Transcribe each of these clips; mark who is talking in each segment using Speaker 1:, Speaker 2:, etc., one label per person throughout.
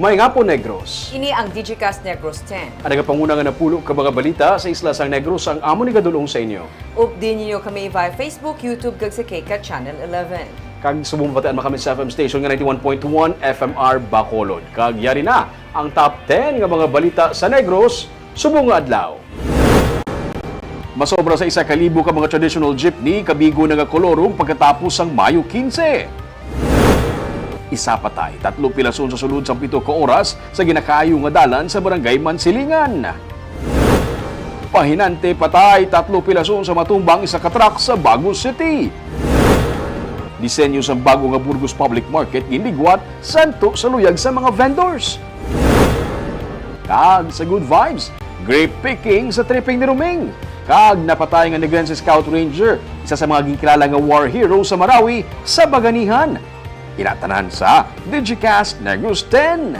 Speaker 1: May nga po Negros.
Speaker 2: Ini ang Digicast Negros 10.
Speaker 1: Ang nagapangunang napulo ka mga balita sa Isla Sang Negros ang amo ni gadulong sa inyo.
Speaker 2: Update niyo kami via Facebook, YouTube, kag sa KK Channel 11.
Speaker 1: Kag subong bataan kami sa FM station nga 91.1 FMR Bacolod. Kag yari na ang top 10 nga mga balita sa Negros subong nga adlaw. Masobra sa 1,000 ka mga traditional jeepney kabigo nga kolorong pagkatapos ang Mayo 15. Isa patay, 3 pilason sa sulod sa 7 ka oras sa ginakayo nga dalan sa barangay Mansilingan. Pahinante patay, 3 pilason sa matumbang isa ka truck sa Baguio City. Disenyo sa bago nga Burgos Public Market ginigwat santo sa luyag sa mga vendors. Kag sa good vibes, grape picking sa tripping ni Ruming. Kag napatay nga Negrense Scout Ranger, isa sa mga gikilala nga war hero sa Marawi sa Baganihan. Inatanan sa Digicast Negros 10.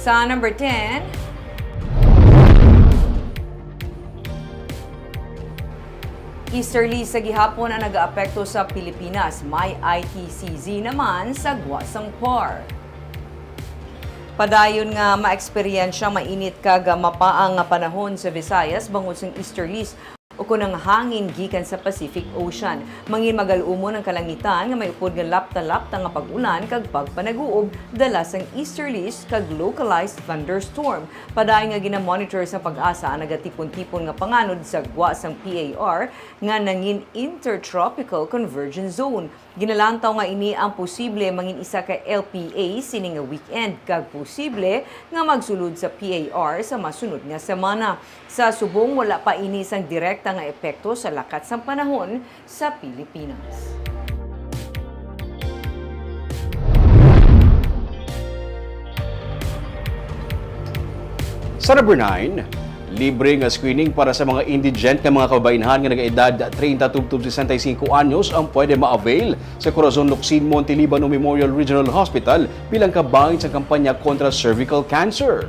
Speaker 2: Sa number 10, easterly sa gihapon ang nag-aapekto sa Pilipinas. May ITCZ naman sa Guasang Par. Padayon nga maeksperiensya mainit kag mapaang nga panahon sa Visayas bangod sa easterlies o kunang hangin gikan sa Pacific Ocean. Mangin magalumon ang kalangitan nga may upod nga lapta-lapta nga pag-ulan kag pagpanaguob dala sang easterlies kag localized thunderstorm. Padayon nga ginamonitor sa Pag-asa ang nagatipon-tipon nga panganod sa Guasang PAR nga nangin intertropical convergence zone. Ginalantaw nga ini ang posible mangin isa ka LPA sini nga weekend kag posible nga magsulod sa PAR sa masunod nga semana. Sa subong wala pa ini sang direkta nga epekto sa lakat sang panahon sa Pilipinas.
Speaker 1: Sa number 9, libre nga screening para sa mga indigent nga mga kababayenhan nga nag-edad 30 tubtub 65 anyos ang pwede ma-avail sa Corazon Locsin Montelibano Memorial Regional Hospital bilang kabahin sa kampanya kontra cervical cancer.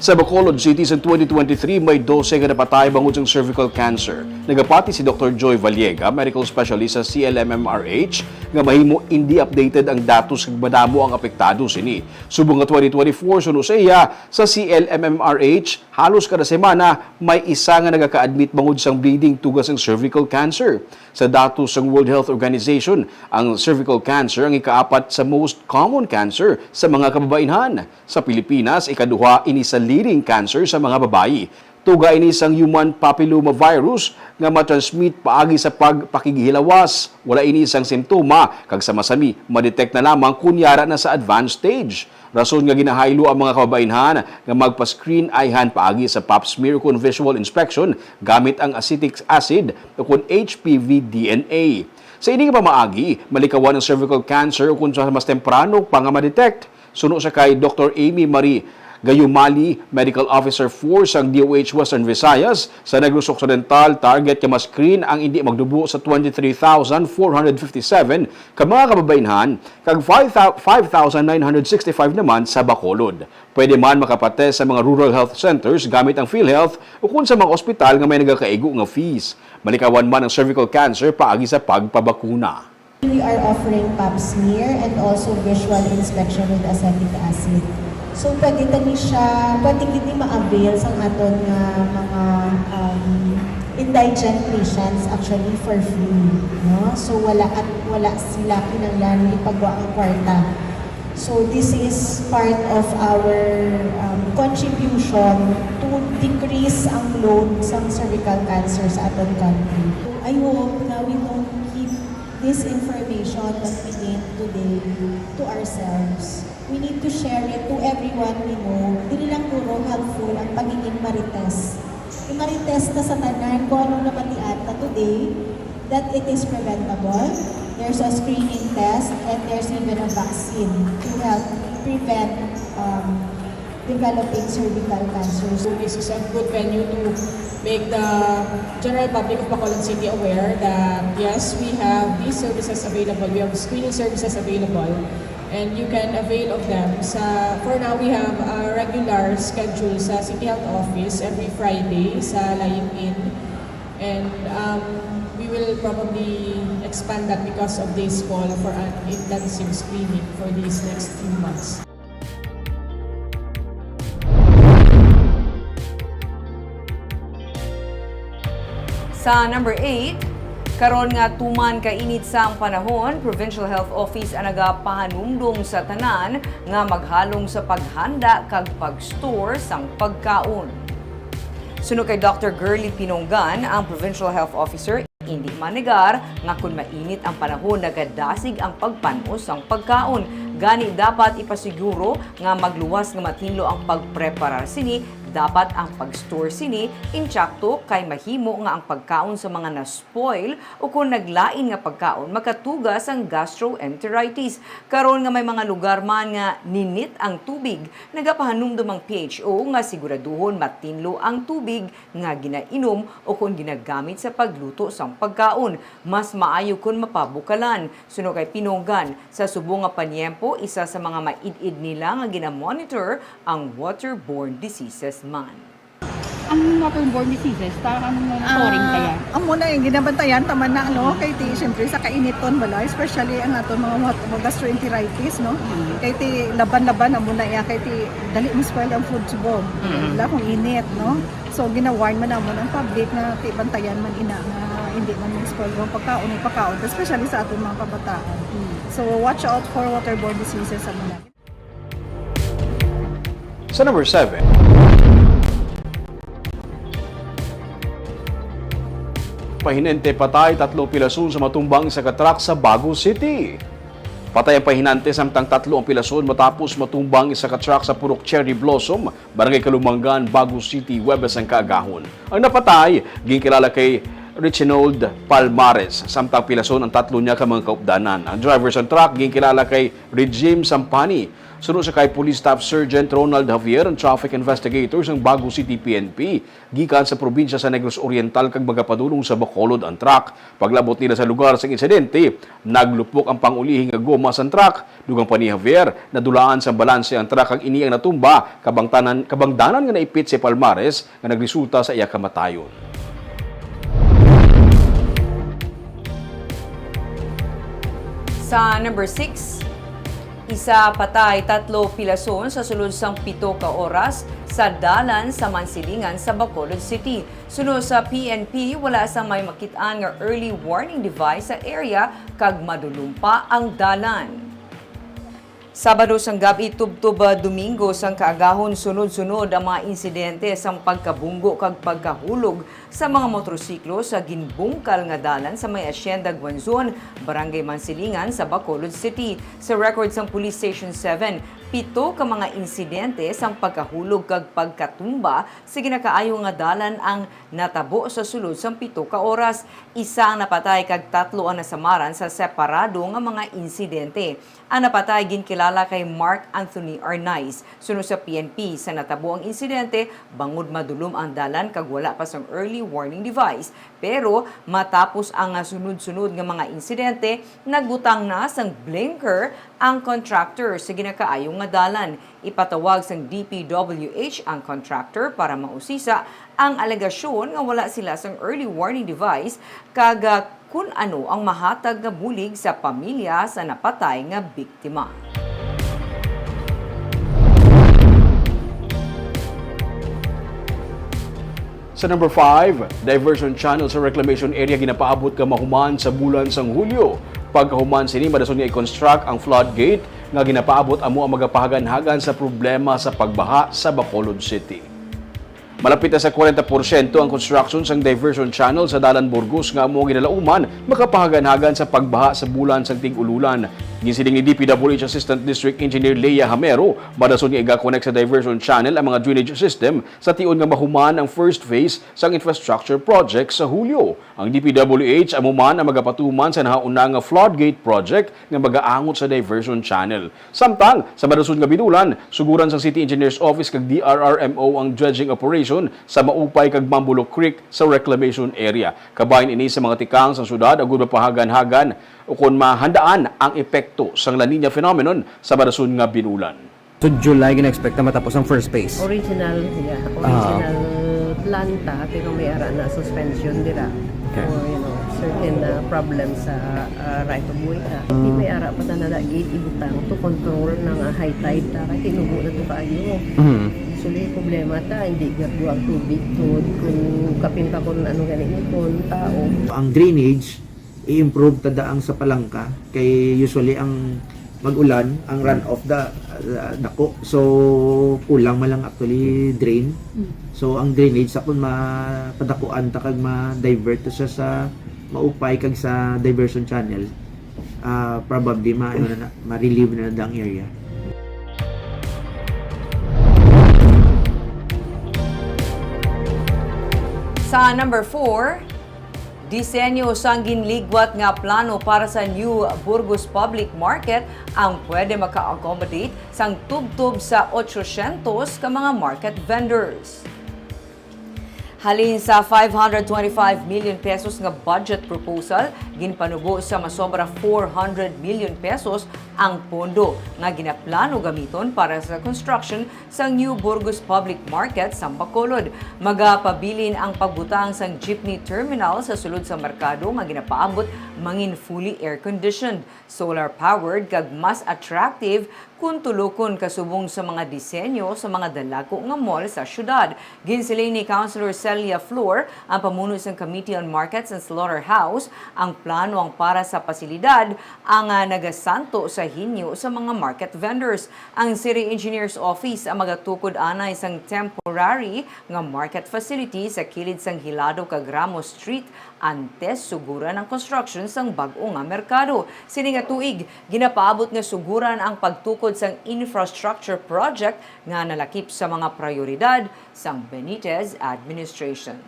Speaker 1: Sa Bacolod City sa 2023, may 12 nga napatay bangod sa cervical cancer. Nagapati si Dr. Joy Vallega, medical specialist sa CLMMRH, nga mahimo hindi updated ang datos kag madamo ang apektado sini. Subong nga 2024 suno sa iya sa CLMMRH, halos kada semana may isa nga nagaka-admit bangod sang bleeding tugas ng cervical cancer. Sa datos ng World Health Organization, ang cervical cancer ang ikaapat sa most common cancer sa mga kababayenhan. Sa Pilipinas, ikaduha ini sa leading cancer sa mga babayi. Tuga ini sang human papilloma virus nga matransmit paagi sa pagpakigihilawas. Wala ini sang simptoma kag sa masami madetect na lamang kunyara na sa advanced stage. Rason nga ginahaylo ang mga kababayenhan nga magpa-screen ayhan paagi sa pap smear kun visual inspection gamit ang acetic acid o kun HPV DNA. Sa ini nga pamaagi, malikawan ang cervical cancer kung sa mas temprano pa nga madetect. Suno sa kay Dr. Amy Marie Gayumali, Medical Officer 4 sa DOH Western Visayas, sa Negros Occidental, target ka ma-screen ang hindi magdubo sa 23,457 ka mga kababayenhan, kag 5,965 naman sa Bacolod. Pwede man makapate sa mga rural health centers gamit ang PhilHealth o kung sa mga ospital nga may nagakaigo nga fees. Malikawan man ang cervical cancer paagi sa pagpabakuna.
Speaker 3: We are offering pap smear and also visual inspection with acetic acid. So, pwede gini ma-avail sa aton nga mga indigent patients actually for free. No? So, wala sila kinanglan ipagawa ang kwarta. So, this is part of our contribution to decrease ang load sa cervical cancer sa aton country. I hope na we don't keep this information that we gain today to ourselves. We need to share it to everyone we know. Dili lang puro helpful ang pagiging marites. I-marites na sa tanan kung anong napatiata today, that it is preventable. There's a screening test and there's even a vaccine to help prevent developing cervical cancer.
Speaker 4: So this is a good venue to make the general public of Bacolod City aware that yes, we have these services available. We have screening services available. And you can avail of them. For now, we have a regular schedule sa City Health Office every Friday sa Laying In. And we will probably expand that because of this call for an intensive screening for these next few months.
Speaker 2: Sa number 8, karon nga tuman kainit sa ang panahon, Provincial Health Office ang nagapahanumdum sa tanan nga maghalong sa paghanda kag pag-store sang pagkaon. Sunod kay Dr. Girlie Pinonggan, ang Provincial Health Officer, hindi manegar nga kung mainit ang panahon nagadasig ang pagpanos ang pagkaon. Gani dapat ipasiguro nga magluwas nga matinlo ang pagpreparar sini. Dapat ang pag-store sini insyakto kay mahimo nga ang pagkaon sa mga na-spoil o kung naglain nga pagkaon makatugas ang gastroenteritis. Karon nga may mga lugar man nga ninit ang tubig, nagapahanumdum ang PHO nga siguraduhon matinlo ang tubig nga ginainom o kung ginagamit sa pagluto sang pagkaon. Mas maayo kung mapabukalan. Suno kay Pinonggan, sa subong nga panyempo, isa sa mga maid-id nila nga ginamonitor ang waterborne diseases man.
Speaker 5: Ang waterborne diseases, anong monitoring kaya?
Speaker 6: Ang muna yung ginabantayan, taman na, kay ti, siyempre, sa kainiton, wala, especially ang ato mga gastroenteritis, no? Kay ti, laban-laban, ang muna yan, kay ti, dali mo spoil ang food bomb. Wala kung init, no? So, ginawarn man naman ang public na ti, bantayan man ina, na hindi man spoil ang pagkaon, especially sa ating mga kabataan. So, watch out for waterborne diseases sa muna.
Speaker 1: Sa number 7, pahinante patay 3 pilason sa matumbang sa katrak sa Baguio City. Patay ang pahinante samtang 3 ang pilason matapos matumbang isa katrak sa Purok Cherry Blossom, Barangay Kalumangan, Baguio City, Huwebes ang kaagahon. Ang napatay, ginkilala kay Richinold Palmares, samtang pilason ang 3 niya ka mga kaupdanan. Ang driver sa truck ginkilala kay Regime Sampani. Sunod sa kay Police Staff Sergeant Ronald Javier, ang traffic investigators ng Baguio City PNP, gikan sa probinsya sa Negros Oriental kag magapadulong sa Bacolod ang truck. Paglabot nila sa lugar sa insidente, naglupok ang pangulihing nga goma sa truck. Dugang pa ni Javier, nadulaan sa balanse ang truck kag iniyang natumba, kabangdanan nga naipit si Palmares nga nagresulta sa iya kamatayon.
Speaker 2: Sa number 6, isa patay 3 pilason sa sulod sang 7 ka oras sa dalan sa Mansilingan sa Bacolod City. Sunod sa PNP, wala sang may makitaan nga early warning device sa area kag madulumpa ang dalan. Sabado sang gabi tubtub Domingo sang kaagahon sunod-sunod ang mga insidente sang pagkabunggo kag pagkahulog sa mga motorsiklo sa ginbungkal nga dalan sa may Hacienda Guanzon, Barangay Mansilingan sa Bacolod City. Sa record sang Police Station 7, 7 ka mga insidente sang pagkahulog kag pagkatumba sa ginakaayo nga dalan ang natabo sa sulod sang 7 ka oras. Isa ang napatay kag 3 ang nasamaran sa separado nga mga insidente. Ang napatay ginkilala kay Mark Anthony Arnaiz. Sunod sa PNP, sa natabo ang insidente, bangod madulom ang dalan kag wala pa sang early warning device. Pero matapos ang sunod-sunod nga mga insidente, nagbutang na sang blinker ang contractor sa ginakaayo nga dalan. Ipatawag sang DPWH ang contractor para mausisa ang alegasyon nga wala sila sang early warning device kag kung ano ang mahatag nga bulig sa pamilya sa napatay nga biktima.
Speaker 1: Sa number 5, diversion channel sa reclamation area ginapaabot ka mahuman sa bulan sang Hulyo. Pagkahuman sini madason nga i-construct ang floodgate nga ginapaabot amo ang magapahagan-hagan sa problema sa pagbaha sa Bacolod City. Malapit na sa 40% ang construction sang diversion channel sa Dalan Burgos nga amo ginalauman makapahagan-hagan sa pagbaha sa bulan sang tig-ululan. Ginsiling ni DPWH Assistant District Engineer Leia Hamero, madason nga iga-connect sa diversion channel ang mga drainage system sa tion nga mahuman ang first phase sang infrastructure project sa Hulyo. Ang DPWH amo man ang magapatuman sa nahauna nga floodgate project nga magaangot sa diversion channel. Samtang sa madason nga binulan, suguran sang City Engineers Office kag DRRMO ang dredging operation sa Maupay kag Mambulo Creek sa reclamation area. Kabahin ini sa mga tikang sa syudad agud mapahagan-hagan o kung mahandaan ang epekto sang La Nina phenomenon sa madason nga binulan.
Speaker 7: So July gina-expect na matapos ang first phase.
Speaker 8: Original planta pero may ara na suspension dira.
Speaker 7: Okay.
Speaker 8: Or, certain problem sa right of way ta. Di may ara pa na gate ibutang to control ng high tide ta kay tinubo na to kayo. Suli problema ta hindi gyud ang tubig to kung kapin pa kun ano ganito kun tao.
Speaker 9: Ang drainage i-improve tada ang sa palangka kay usually ang mag-ulan ang runoff dako, so kulang man lang actually drain. So ang drainage sa kun mapadakuan ta kag ma-divert to siya sa maupay kag sa diversion channel, probably ma-relieve na ang area.
Speaker 2: Sa number 4, disenyo sang ginligwat nga plano para sa New Burgos Public Market ang pwede maka-accommodate sang tubtob sa 800 ka mga market vendors. Halin sa 525 million pesos nga budget proposal, ginpanubo sa masobra 400 million pesos ang pondo nga ginaplano gamiton para sa construction sa New Burgos Public Market sa Bacolod. Magapabilin ang pagbutang sang jeepney terminal sa sulod sa merkado nga ginapaabot mangin fully air-conditioned, solar-powered kag mas attractive kung tulokon kasubong sa mga disenyo sa mga dalago nga mall sa syudad. Ginsilay ni Councilor Celia Flor, ang pamuno sa Committee on Markets and Slaughterhouse, ang plano ang para sa pasilidad ang nagasanto sa hinyo sa mga market vendors. Ang City Engineer's Office ang magatukod anay sang temporary nga market facility sa kilid sang Hilado kag Ramos Street antes suguran ang construction sang bag-o nga merkado. Sini nga tuig, ginapaabot nga suguran ang pagtukod sang infrastructure project nga nalakip sa mga prioridad sang Benitez administration.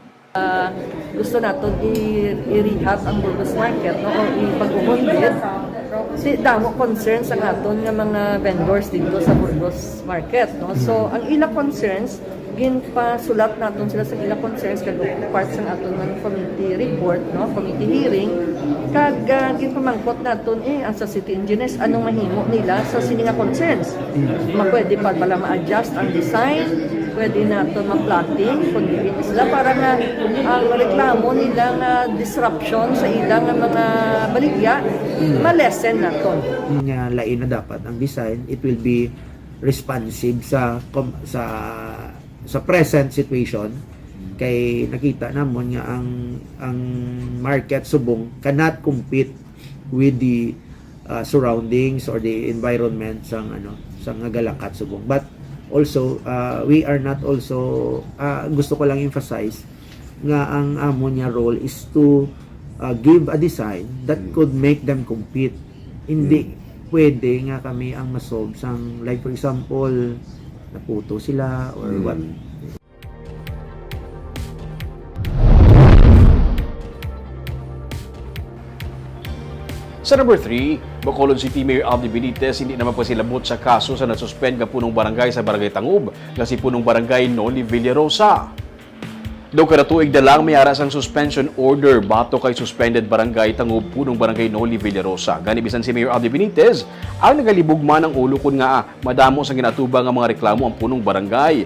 Speaker 8: Gusto naton i-rehab ang Burgos Market no o ipag-umundit si damo concerns ang aton nga mga vendors dito sa Burgos Market no. So ang ila concerns ginpasulat naton sila sa ila concerns kag part sa aton nga committee report no, committee hearing kag ginpamangkot naton ang sa city engineers anong mahimo nila sa sini nga concerns. Pwede pa pala ma-adjust ang design, pwede naton ma-plotting kung sila para nga ang reklamo nila nga disruption sa ilang mga baligya ma-lessen naton.
Speaker 9: Nga lain na dapat ang design, it will be responsive sa present situation kay nakita namon nga ang market subong cannot compete with the surroundings or the environment sang Galakat subong, but also we are not also gusto ko lang emphasize nga ang amon nga role is to give a design that could make them compete. Hindi pwede nga kami ang masolve sang like for example naputo sila or what.
Speaker 1: Sa number 3, Bacolod City Mayor Aldi Benitez hindi naman pasilabot sa kaso sa nasuspend nga punong barangay sa Barangay Tangub nga si punong barangay Noli Villarosa. Daw kada tuig na lang may aras ang suspension order bato kay suspended barangay Tangub punong barangay Noli Villarosa. Gani bisan si Mayor Aldi Benitez ang nagalibog man ang ulo kun nga madamo sa ginatubang nga mga reklamo ang punong barangay.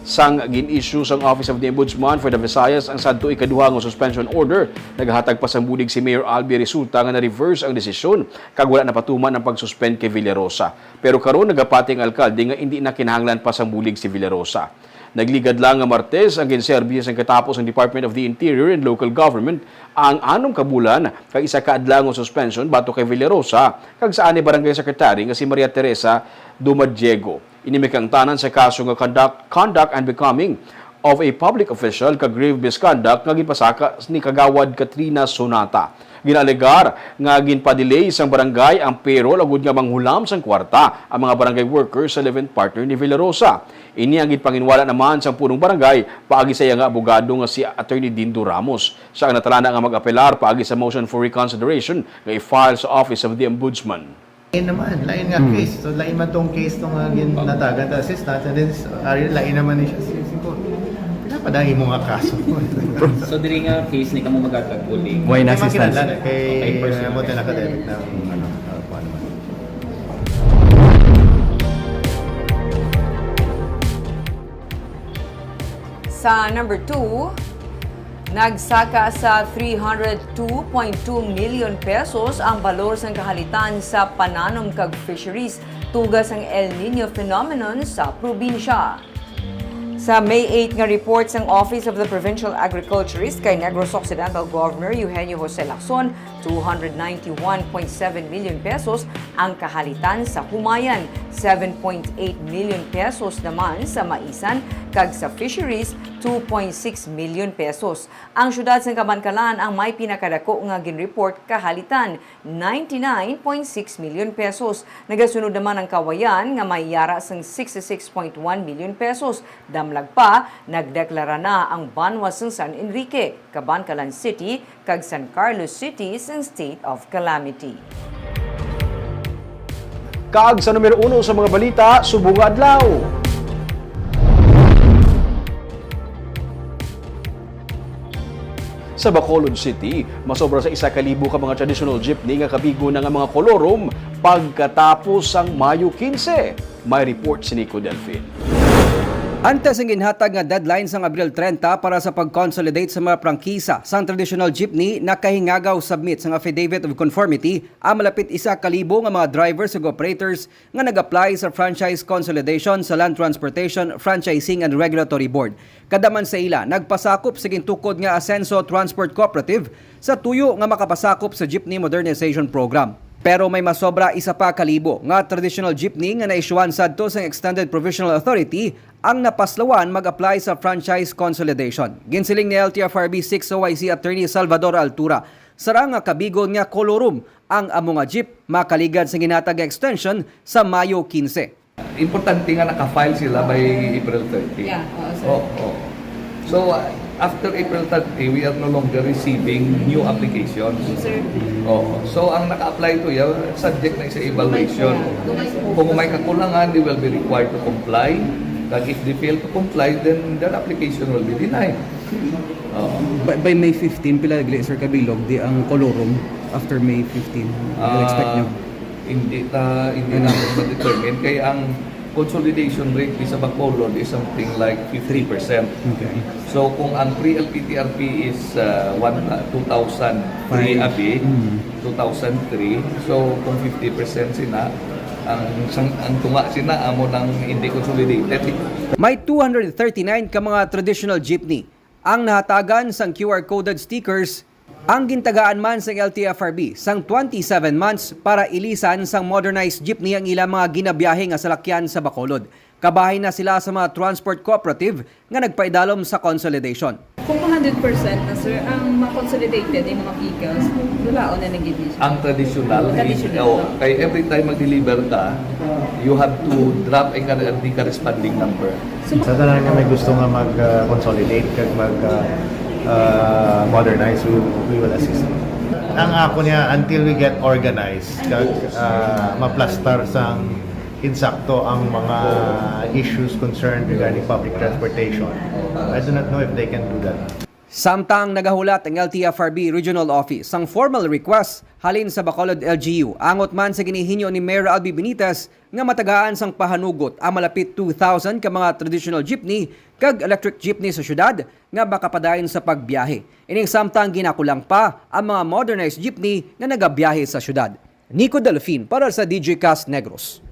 Speaker 1: Sang gin-issue sang Office of the Ombudsman for the Visayas ang sadto ikaduha nga suspension order, naghatag pa sang bulig si Mayor Albi resulta nga na-reverse ang desisyon kag wala napatuman ang pag-suspend kay Villarosa. Pero karon nagapati ang alkalde nga hindi na kinahanglan pa sang bulig si Villarosa. Nagligad lang nga Martes ang ginserbisyo sang katapos ng Department of the Interior and Local Government ang 6 kabulan kag isa ka adlaw nga suspension bato kay Villarosa kag sa ani barangay secretary nga si Maria Teresa Dumadiego. Inimikang tanan sa kaso nga conduct and becoming of a public official kag grave misconduct nga gipasaka ni Kagawad Katrina Sonata. Ginalegar nga ginpa-delay sang barangay ang payroll agud nga manghulam sang kwarta ang mga barangay workers sa 11th partner ni Villarosa. Ini ang ginpanginwala naman sang punong barangay paagi sa nga abogado nga si Attorney Dindo Ramos. Siya ang natalana nga mag-apelar paagi sa motion for reconsideration nga i-file sa Office of the Ombudsman.
Speaker 10: Lain nga case. So lain man tong case tong ginatagan ta assistant and then lain naman ni siya siguro. Pinapadagi mo nga kaso.
Speaker 11: So diri nga case ni kamo magatag bullying.
Speaker 7: Why na assistance?
Speaker 10: Kay mo na academic ng
Speaker 2: Sa number 2, Nagsaka sa 302.2 million pesos ang balor sang kahalitan sa pananom kag fisheries tugas ang El Nino phenomenon sa probinsya. Sa May 8 nga report sang Office of the Provincial Agriculturist kay Negros Occidental Governor Eugenio Jose Lacson, 291.7 million pesos ang kahalitan sa humayan, 7.8 million pesos naman sa maisan kag sa fisheries 2.6 million pesos. Ang syudad sa Kabankalan ang may pinakadako nga ginreport kahalitan, 99.6 million pesos. Nagasunod naman ang Kawayan nga may yara sang 66.1 million pesos. Damlag pa, nagdeklara na ang Banwa sang San Enrique, Kabankalan City kag San Carlos City sang state of calamity.
Speaker 1: Kaag sa numero 1 sa mga balita, subong adlaw. Sa Bacolod City, masobra sa 1,000 ka mga traditional jeepney nga kabigo na nga mga kolorom pagkatapos ang Mayo 15. May report si Nico Delfin.
Speaker 7: Antes ang ginhatag nga deadline sang Abril 30 para sa pag-consolidate sa mga prangkisa sang traditional jeepney na kahingagaw submit sang affidavit of conformity ang malapit 1,000 nga mga drivers ug operators nga nag-apply sa franchise consolidation sa Land Transportation Franchising and Regulatory Board. Kadaman sa ila, nagpasakop sa gintukod nga Asenso Transport Cooperative sa tuyo nga makapasakop sa Jeepney Modernization Program. Pero may masobra 1,000 nga traditional jeepney nga naisyuan sadto sa Extended Provisional Authority ang napaslawan mag-apply sa franchise consolidation. Ginsiling ni LTFRB 6 OIC Attorney Salvador Altura, sarang nga kabigon nga kolorum ang amo nga jeep makaligad sa ginatag extension sa Mayo 15.
Speaker 12: Importante nga naka-file sila by April 30.
Speaker 8: Yeah, sir.
Speaker 12: So, after April 30, we are no longer receiving new applications.
Speaker 8: Sir.
Speaker 12: So, ang naka-apply to yan, subject na sa evaluation. Kung may kakulangan, they will be required to comply. But if they fail to comply, then their application will be denied.
Speaker 7: By May 15, pila Sir Kabilog, di ang kolorum after May 15. Expect nyo?
Speaker 12: Hindi namin ma-determine. Kaya ang consolidation rate sa Bacolod is something like 50%.
Speaker 7: Okay.
Speaker 12: So kung ang pre-LPTRP is 2003 abi, 2003, so kung 50% sina, ang tunga sina amo ng hindi consolidated.
Speaker 7: May 239 ka mga traditional jeepney ang nahatagan sang QR-coded stickers. Ang gintagaan man sa LTFRB sang 27 months para ilisan sang modernized jeepney ang ilang mga ginabiyahe nga salakyan sa Bacolod. Kabahay na sila sa mga transport cooperative nga nagpaidalom sa consolidation.
Speaker 5: Kung 100% na sir, ang ma-consolidated yung mga vehicles, wala o na nag-ibig.
Speaker 12: Ang traditional, kay every time mag-deliver ka, you have to drop the corresponding number.
Speaker 10: Sa tanan nga may gusto nga mag-consolidate kag modernize, we will assist. Ang ako niya, until we get organized, kag ma-plaster sang insakto ang mga issues concerned regarding public transportation, I do not know if they can do that.
Speaker 7: Samtang nagahulat ang LTFRB Regional Office ang formal request halin sa Bacolod LGU, angot man sa ginihinyo ni Mayor Albi Benitez nga matagaan sang pahanugot ang malapit 2,000 ka mga traditional jeepney kag electric jeepney sa syudad nga makapadayon sa pagbiyahe. Ining samtang ginakulang pa ang mga modernized jeepney nga nagabiyahe sa syudad. Nico Delfin para sa DJ Cast Negros.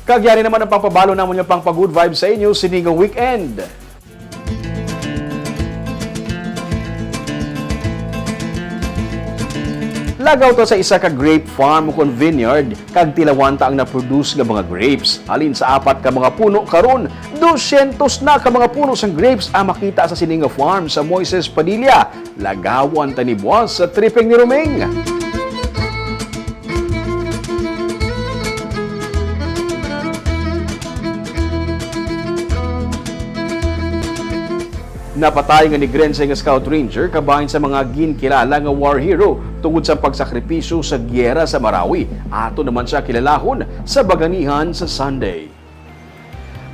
Speaker 1: Kagyari naman ang pangpabalo naman yung pang good vibe sa inyo siningang weekend. Lagaw to sa isa ka grape farm o vineyard, kag tilawanta ang na-produce nga mga grapes. Halin sa 4 ka mga puno karon, 200 na ka mga puno sang grapes ang makita sa sininga farm sa Moises Padilla. Lagawan tanibwas sa tripping ni Romeng. Napatay nga ni Grense nga Scout Ranger kabahin sa mga ginkilala nga war hero tungod sa pagsakripisyo sa gyera sa Marawi. Ato naman siya kilalahon sa Baganihan sa Sunday.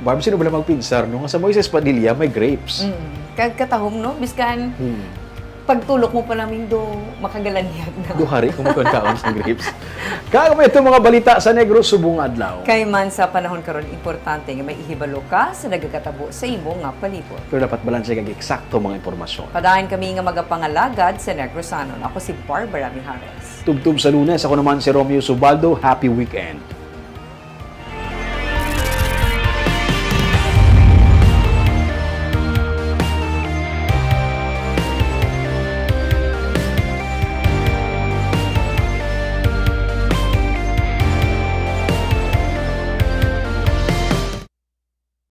Speaker 1: Barb, sino ba lang magpinsar no? Sa Moises Padilla may grapes.
Speaker 2: Katahom no? Biskan pagtulok mo pa namin do, makagalanyag na.
Speaker 1: Duhari kung magkaon sa grapes. Kagamo itong mga balita sa Negros Subong Adlaw.
Speaker 2: Kay man sa panahon karon importante nga may ihibalo ka sa nagakatabo sa imo nga palibot.
Speaker 1: Pero dapat balanse kag eksakto mga impormasyon.
Speaker 2: Padayon kami nga magapangalagad sa Negrosanon. Ako si Barbara Mijares.
Speaker 1: Tubtub sa Lunes, ako naman si Romeo Subaldo. Happy weekend.